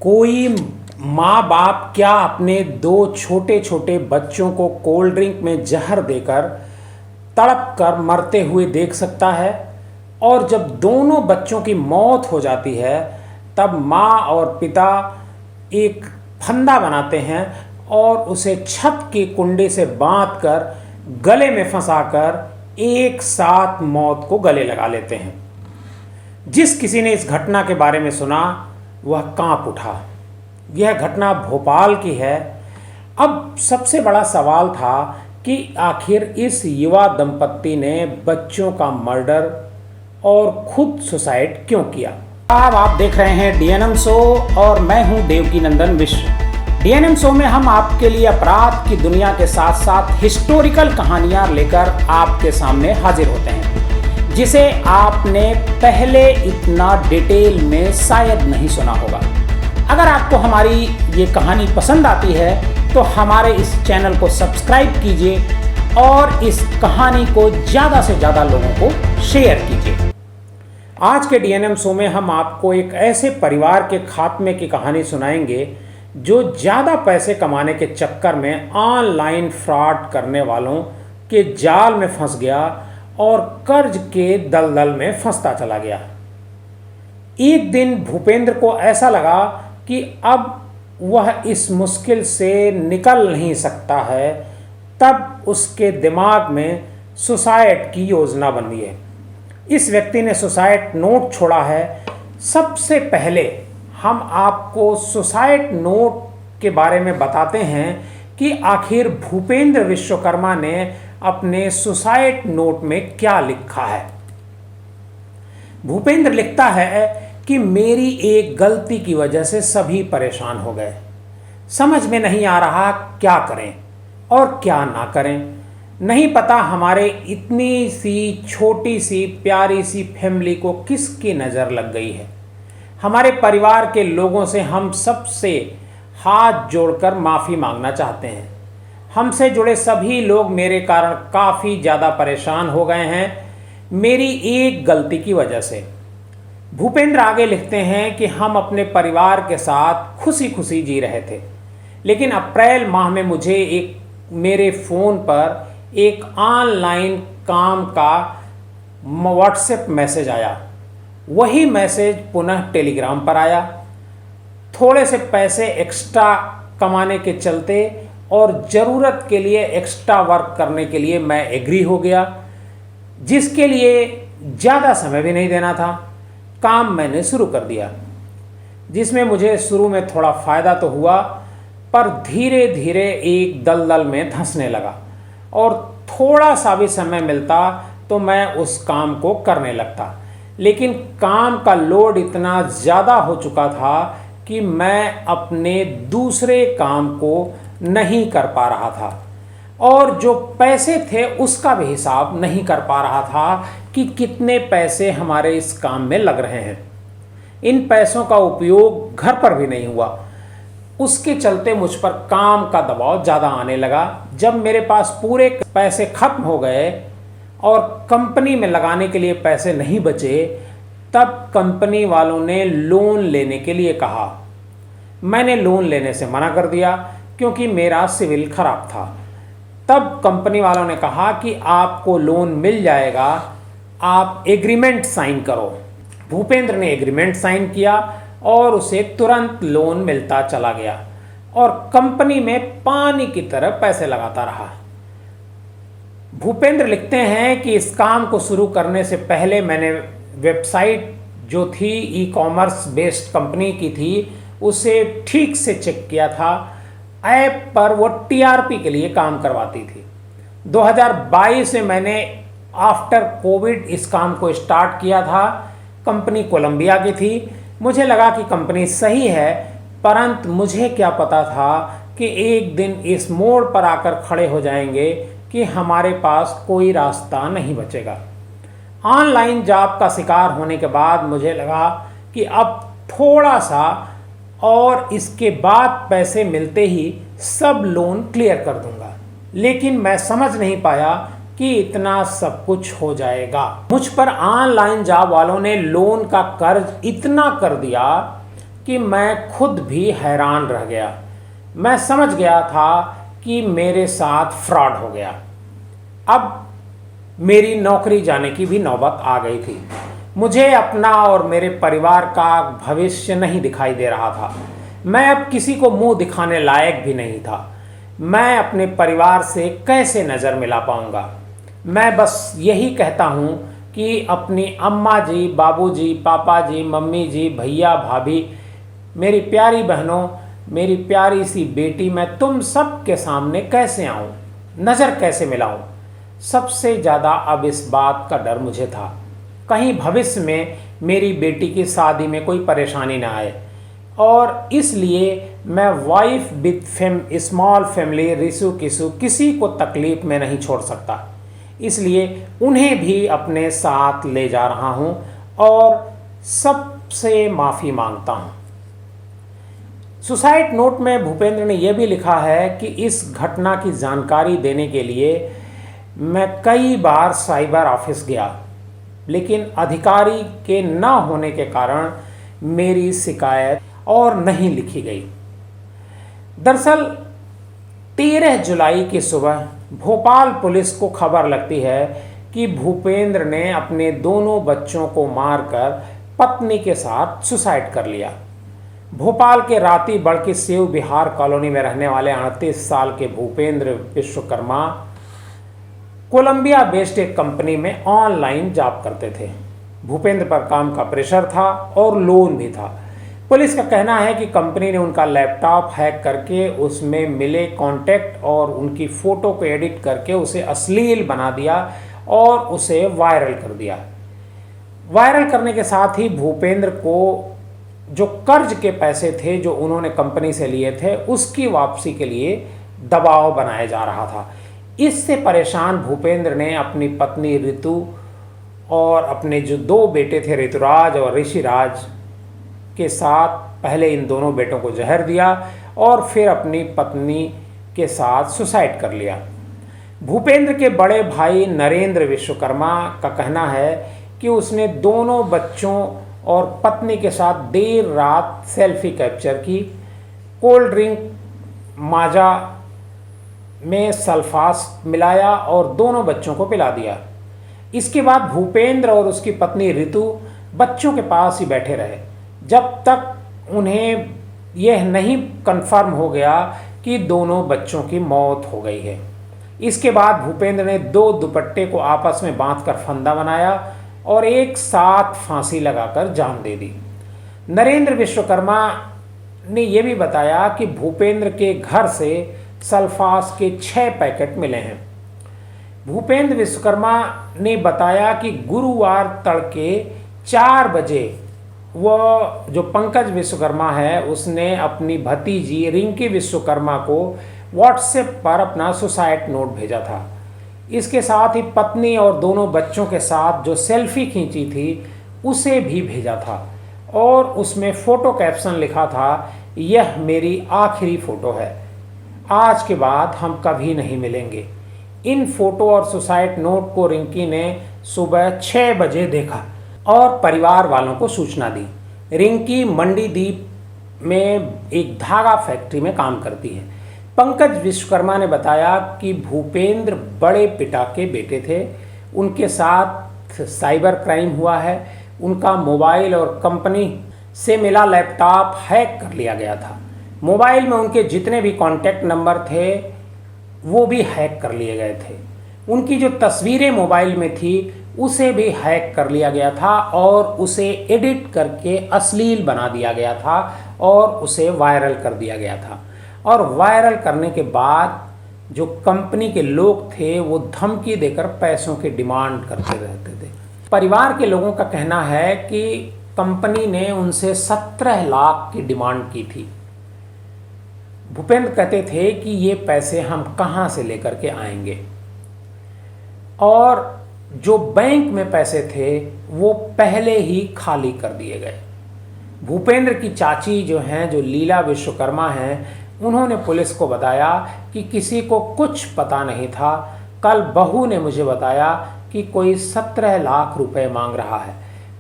कोई माँ बाप क्या अपने दो छोटे छोटे बच्चों को कोल्ड ड्रिंक में जहर देकर तड़प कर मरते हुए देख सकता है? और जब दोनों बच्चों की मौत हो जाती है तब माँ और पिता एक फंदा बनाते हैं और उसे छत के कुंडे से बांधकर गले में फंसाकर एक साथ मौत को गले लगा लेते हैं। जिस किसी ने इस घटना के बारे में सुना वह कांप उठा। यह घटना भोपाल की है। अब सबसे बड़ा सवाल था कि आखिर इस युवा दंपत्ति ने बच्चों का मर्डर और खुद सुसाइड क्यों किया। अब आप देख रहे हैं डीएनएम शो और मैं हूं देवकीनंदन मिश्र। डीएनएम शो में हम आपके लिए अपराध की दुनिया के साथ साथ हिस्टोरिकल कहानियां लेकर आपके सामने हाजिर होते हैं, जिसे आपने पहले इतना डिटेल में शायद नहीं सुना होगा। अगर आपको हमारी ये कहानी पसंद आती है तो हमारे इस चैनल को सब्सक्राइब कीजिए और इस कहानी को ज़्यादा से ज़्यादा लोगों को शेयर कीजिए। आज के डीएनएम शो में हम आपको एक ऐसे परिवार के खात्मे की कहानी सुनाएंगे जो ज़्यादा पैसे कमाने के चक्कर में ऑनलाइन फ्रॉड करने वालों के जाल में फंस गया और कर्ज के दलदल में फंसता चला गया। एक दिन भूपेंद्र को ऐसा लगा कि अब वह इस मुश्किल से निकल नहीं सकता है। तब उसके दिमाग में सुसाइड की योजना बनी है। इस व्यक्ति ने सुसाइड नोट छोड़ा है। सबसे पहले हम आपको सुसाइड नोट के बारे में बताते हैं कि आखिर भूपेंद्र विश्वकर्मा ने अपने सुसाइड नोट में क्या लिखा है। भूपेंद्र लिखता है कि मेरी एक गलती की वजह से सभी परेशान हो गए। समझ में नहीं आ रहा क्या करें और क्या ना करें। नहीं पता हमारे इतनी सी छोटी सी प्यारी सी फैमिली को किसकी नज़र लग गई है। हमारे परिवार के लोगों से हम सबसे हाथ जोड़कर माफ़ी मांगना चाहते हैं। हमसे जुड़े सभी लोग मेरे कारण काफ़ी ज़्यादा परेशान हो गए हैं, मेरी एक गलती की वजह से। भूपेंद्र आगे लिखते हैं कि हम अपने परिवार के साथ खुशी खुशी जी रहे थे, लेकिन अप्रैल माह में मुझे मेरे फ़ोन पर एक ऑनलाइन काम का व्हाट्सएप मैसेज आया। वही मैसेज पुनः टेलीग्राम पर आया। थोड़े से पैसे एक्स्ट्रा कमाने के चलते और ज़रूरत के लिए एक्स्ट्रा वर्क करने के लिए मैं एग्री हो गया, जिसके लिए ज़्यादा समय भी नहीं देना था। काम मैंने शुरू कर दिया, जिसमें मुझे शुरू में थोड़ा फ़ायदा तो हुआ, पर धीरे धीरे एक दलदल में धंसने लगा और थोड़ा सा भी समय मिलता तो मैं उस काम को करने लगता। लेकिन काम का लोड इतना ज़्यादा हो चुका था कि मैं अपने दूसरे काम को नहीं कर पा रहा था और जो पैसे थे उसका भी हिसाब नहीं कर पा रहा था कि कितने पैसे हमारे इस काम में लग रहे हैं। इन पैसों का उपयोग घर पर भी नहीं हुआ। उसके चलते मुझ पर काम का दबाव ज़्यादा आने लगा। जब मेरे पास पूरे पैसे खत्म हो गए और कंपनी में लगाने के लिए पैसे नहीं बचे, तब कंपनी वालों ने लोन लेने के लिए कहा। मैंने लोन लेने से मना कर दिया क्योंकि मेरा सिविल खराब था। तब कंपनी वालों ने कहा कि आपको लोन मिल जाएगा, आप एग्रीमेंट साइन करो। भूपेंद्र ने एग्रीमेंट साइन किया और उसे तुरंत लोन मिलता चला गया और कंपनी में पानी की तरह पैसे लगाता रहा। भूपेंद्र लिखते हैं कि इस काम को शुरू करने से पहले मैंने वेबसाइट जो थी ई कॉमर्स बेस्ड कंपनी की थी, उसे ठीक से चेक किया था। ऐप पर वो टीआरपी के लिए काम करवाती थी। 2022 में मैंने आफ्टर कोविड इस काम को स्टार्ट किया था। कंपनी कोलंबिया की थी। मुझे लगा कि कंपनी सही है, परंतु मुझे क्या पता था कि एक दिन इस मोड़ पर आकर खड़े हो जाएंगे कि हमारे पास कोई रास्ता नहीं बचेगा। ऑनलाइन जॉब का शिकार होने के बाद मुझे लगा कि अब थोड़ा सा और इसके बाद पैसे मिलते ही सब लोन क्लियर कर दूंगा, लेकिन मैं समझ नहीं पाया कि इतना सब कुछ हो जाएगा। मुझ पर ऑनलाइन जॉब वालों ने लोन का कर्ज इतना कर दिया कि मैं खुद भी हैरान रह गया। मैं समझ गया था कि मेरे साथ फ्रॉड हो गया। अब मेरी नौकरी जाने की भी नौबत आ गई थी। मुझे अपना और मेरे परिवार का भविष्य नहीं दिखाई दे रहा था। मैं अब किसी को मुंह दिखाने लायक भी नहीं था। मैं अपने परिवार से कैसे नज़र मिला पाऊंगा। मैं बस यही कहता हूँ कि अपनी अम्मा जी, बाबूजी, पापा जी, मम्मी जी, भैया, भाभी, मेरी प्यारी बहनों, मेरी प्यारी सी बेटी, मैं तुम सब के सामने कैसे आऊं, नज़र कैसे मिलाऊं। सबसे ज़्यादा अब इस बात का डर मुझे था, कहीं भविष्य में मेरी बेटी की शादी में कोई परेशानी ना आए। और इसलिए मैं wife with small family Risu किसु किसी को तकलीफ में नहीं छोड़ सकता। इसलिए उन्हें भी अपने साथ ले जा रहा हूं और सबसे माफ़ी मांगता हूं। सुसाइड नोट में भूपेंद्र ने यह भी लिखा है कि इस घटना की जानकारी देने के लिए मैं कई बार साइबर ऑफिस गया, लेकिन अधिकारी के न होने के कारण मेरी शिकायत और नहीं लिखी गई। दरअसल 13 जुलाई की सुबह भोपाल पुलिस को खबर लगती है कि भूपेंद्र ने अपने दोनों बच्चों को मारकर पत्नी के साथ सुसाइड कर लिया। भोपाल के राती बड़की सेव बिहार कॉलोनी में रहने वाले 38 साल के भूपेंद्र विश्वकर्मा कोलंबिया बेस्ड एक कंपनी में ऑनलाइन जॉब करते थे। भूपेंद्र पर काम का प्रेशर था और लोन भी था। पुलिस का कहना है कि कंपनी ने उनका लैपटॉप हैक करके उसमें मिले कॉन्टैक्ट और उनकी फ़ोटो को एडिट करके उसे अश्लील बना दिया और उसे वायरल कर दिया। वायरल करने के साथ ही भूपेंद्र को जो कर्ज के पैसे थे जो उन्होंने कंपनी से लिए थे उसकी वापसी के लिए दबाव बनाया जा रहा था। इससे परेशान भूपेंद्र ने अपनी पत्नी ऋतु और अपने जो 2 बेटे थे ऋतुराज और ऋषिराज के साथ पहले इन दोनों बेटों को जहर दिया और फिर अपनी पत्नी के साथ सुसाइड कर लिया। भूपेंद्र के बड़े भाई नरेंद्र विश्वकर्मा का कहना है कि उसने दोनों बच्चों और पत्नी के साथ देर रात सेल्फी कैप्चर की, कोल्ड ड्रिंक माजा में सल्फास मिलाया और दोनों बच्चों को पिला दिया। इसके बाद भूपेंद्र और उसकी पत्नी ऋतु बच्चों के पास ही बैठे रहे जब तक उन्हें यह नहीं कंफर्म हो गया कि दोनों बच्चों की मौत हो गई है। इसके बाद भूपेंद्र ने 2 दुपट्टे को आपस में बांधकर फंदा बनाया और एक साथ फांसी लगाकर जान दे दी। नरेंद्र विश्वकर्मा ने यह भी बताया कि भूपेंद्र के घर से सल्फास के 6 पैकेट मिले हैं। भूपेंद्र विश्वकर्मा ने बताया कि गुरुवार तड़के 4 बजे वह जो पंकज विश्वकर्मा है उसने अपनी भतीजी रिंकी विश्वकर्मा को व्हाट्सएप पर अपना सुसाइड नोट भेजा था। इसके साथ ही पत्नी और दोनों बच्चों के साथ जो सेल्फी खींची थी उसे भी भेजा था और उसमें फ़ोटो कैप्शन लिखा था, यह मेरी आखिरी फ़ोटो है, आज के बाद हम कभी नहीं मिलेंगे। इन फ़ोटो और सुसाइड नोट को रिंकी ने सुबह 6 बजे देखा और परिवार वालों को सूचना दी। रिंकी मंडीदीप में एक धागा फैक्ट्री में काम करती है। पंकज विश्वकर्मा ने बताया कि भूपेंद्र बड़े पिता के बेटे थे। उनके साथ साइबर क्राइम हुआ है। उनका मोबाइल और कंपनी से मिला लैपटॉप हैक कर लिया गया था। मोबाइल में उनके जितने भी कॉन्टैक्ट नंबर थे वो भी हैक कर लिए गए थे। उनकी जो तस्वीरें मोबाइल में थी उसे भी हैक कर लिया गया था और उसे एडिट करके अश्लील बना दिया गया था और उसे वायरल कर दिया गया था। और वायरल करने के बाद जो कंपनी के लोग थे वो धमकी देकर पैसों की डिमांड करते रहते थे। परिवार के लोगों का कहना है कि कंपनी ने उनसे 17 लाख की डिमांड की थी। भूपेंद्र कहते थे कि ये पैसे हम कहाँ से लेकर के आएंगे, और जो बैंक में पैसे थे वो पहले ही खाली कर दिए गए। भूपेंद्र की चाची जो हैं, जो लीला विश्वकर्मा हैं, उन्होंने पुलिस को बताया कि किसी को कुछ पता नहीं था। कल बहू ने मुझे बताया कि कोई 17 लाख रुपए मांग रहा है।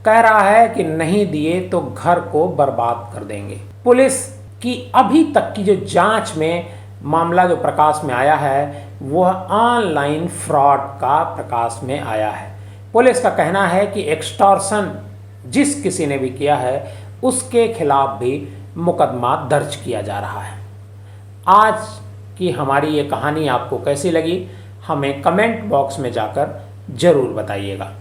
कह रहा है कि नहीं दिए तो घर को बर्बाद कर देंगे। पुलिस की अभी तक की जो जांच में मामला जो प्रकाश में आया है वह ऑनलाइन फ्रॉड का प्रकाश में आया है। पुलिस का कहना है कि एक्सटॉर्शन जिस किसी ने भी किया है उसके खिलाफ भी मुकदमा दर्ज किया जा रहा है। आज की हमारी ये कहानी आपको कैसी लगी हमें कमेंट बॉक्स में जाकर ज़रूर बताइएगा।